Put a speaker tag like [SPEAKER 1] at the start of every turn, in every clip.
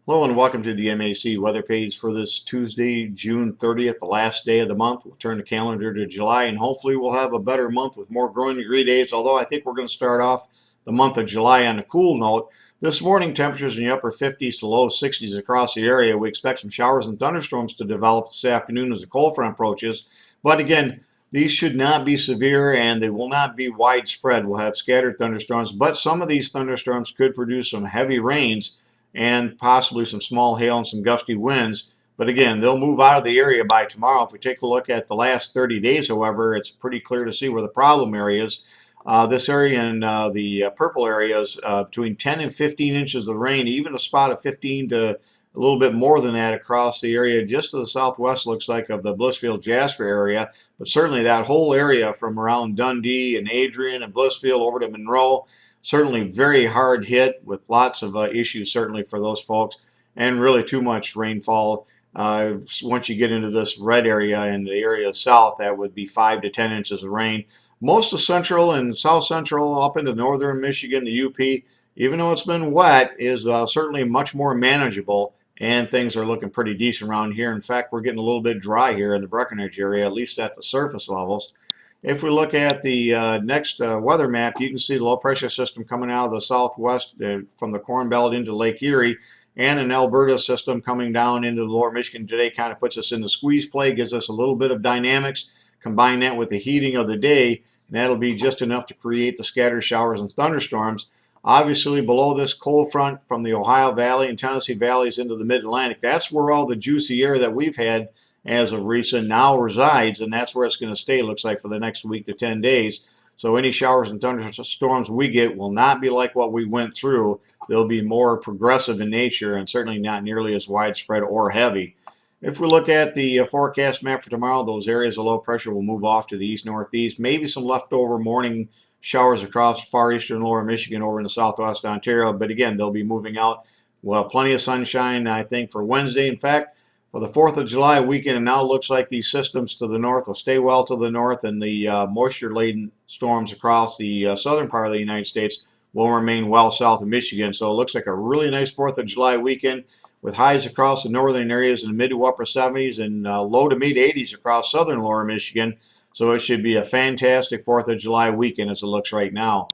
[SPEAKER 1] Hello and welcome to the MAC weather page for this Tuesday, June 30th, the last day of the month. We'll turn the calendar to July and hopefully we'll have a better month with more growing degree days, although I think we're going to start off the month of July on a cool note. This morning, temperatures in the upper 50s to low 60s across the area. We expect some showers and thunderstorms to develop this afternoon as the cold front approaches. But again, these should not be severe and they will not be widespread. We'll have scattered thunderstorms, but some of these thunderstorms could produce some heavy rains and possibly some small hail and some gusty winds. But again, they'll move out of the area by tomorrow. If we take a look at the last 30 days, however, it's pretty clear to see where the problem area is. This area and the purple areas between 10 and 15 inches of rain, even a spot of 15 to a little bit more than that across the area just to the southwest, looks like, of the Blissfield Jasper area. But certainly that whole area from around Dundee and Adrian and Blissfield over to Monroe, certainly very hard hit with lots of issues certainly for those folks, and really too much rainfall. Once you get into this red area and the area south, that would be 5 to 10 inches of rain. Most of central and south central up into northern Michigan, the UP, even though it's been wet, is certainly much more manageable, and things are looking pretty decent around here. In fact, we're getting a little bit dry here in the Breckenridge area, at least at the surface levels. If we look at the next weather map, you can see the low pressure system coming out of the southwest from the Corn Belt into Lake Erie, and an Alberta system coming down into the lower Michigan today kind of puts us in the squeeze play, gives us a little bit of dynamics. Combine that with the heating of the day, and that'll be just enough to create the scattered showers and thunderstorms. Obviously, below this cold front from the Ohio Valley and Tennessee Valleys into the mid-Atlantic, that's where all the juicy air that we've had as of recent now resides, and that's where it's going to stay, looks like, for the next week to 10 days. So any showers and thunderstorms we get will not be like what we went through. They'll be more progressive in nature and certainly not nearly as widespread or heavy. If we look at the forecast map for tomorrow, those areas of low pressure will move off to the east-northeast. Maybe some leftover morning showers across far eastern lower Michigan over in the southwest Ontario. But again, they'll be moving out. Well, plenty of sunshine, I think, for Wednesday. In fact, for the 4th of July weekend, it now looks like these systems to the north will stay well to the north, and the moisture-laden storms across the southern part of the United States will remain well south of Michigan. So it looks like a really nice 4th of July weekend with highs across the northern areas in the mid to upper 70s and low to mid 80s across southern lower Michigan. So it should be a fantastic 4th of July weekend as it looks right now.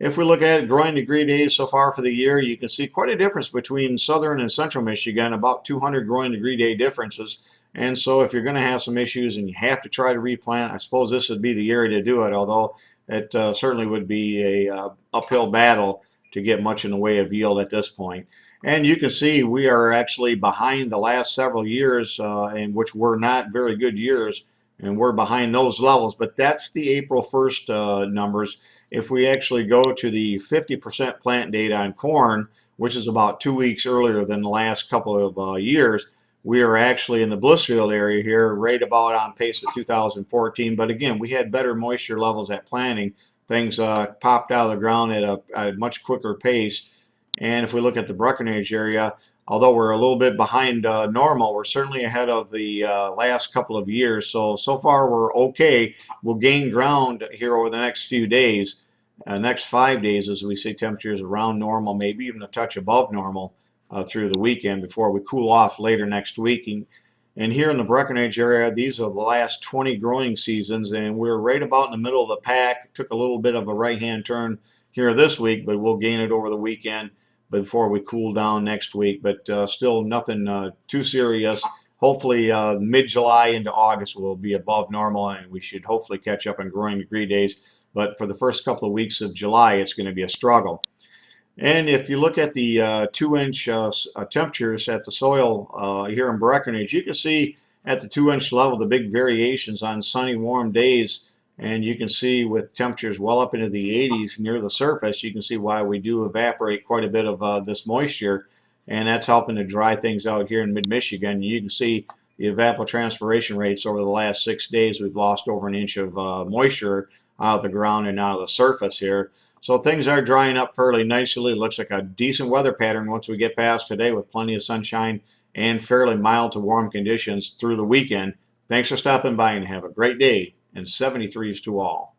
[SPEAKER 1] If we look at growing degree days so far for the year, you can see quite a difference between southern and central Michigan, about 200 growing degree day differences. And so if you're going to have some issues and you have to try to replant, I suppose this would be the area to do it, although it certainly would be a uphill battle to get much in the way of yield at this point. And you can see we are actually behind the last several years, in which were not very good years, and we're behind those levels. But that's the April 1st numbers. If we actually go to the 50% plant date on corn, which is about 2 weeks earlier than the last couple of years, we are actually in the Blissfield area here, right about on pace with 2014. But again, we had better moisture levels at planting. Things popped out of the ground at a much quicker pace. And if we look at the Breckenridge area, although we're a little bit behind normal, we're certainly ahead of the last couple of years. So far we're okay. We'll gain ground here over the next few days. Next 5 days, as we see temperatures around normal, maybe even a touch above normal through the weekend before we cool off later next week. And here in the Breckenridge area, these are the last 20 growing seasons, and we're right about in the middle of the pack. Took a little bit of a right-hand turn here this week, but we'll gain it over the weekend before we cool down next week. But still nothing too serious. Hopefully mid-July into August will be above normal, and we should hopefully catch up on growing degree days. But for the first couple of weeks of July, it's going to be a struggle. And if you look at the 2-inch temperatures at the soil here in Breckenridge, you can see at the 2-inch level the big variations on sunny, warm days. And you can see with temperatures well up into the 80s near the surface, you can see why we do evaporate quite a bit of this moisture. And that's helping to dry things out here in mid-Michigan. You can see the evapotranspiration rates over the last 6 days. We've lost over an inch of moisture out of the ground and out of the surface here. So things are drying up fairly nicely. It looks like a decent weather pattern once we get past today with plenty of sunshine and fairly mild to warm conditions through the weekend. Thanks for stopping by and have a great day, and 73s to all.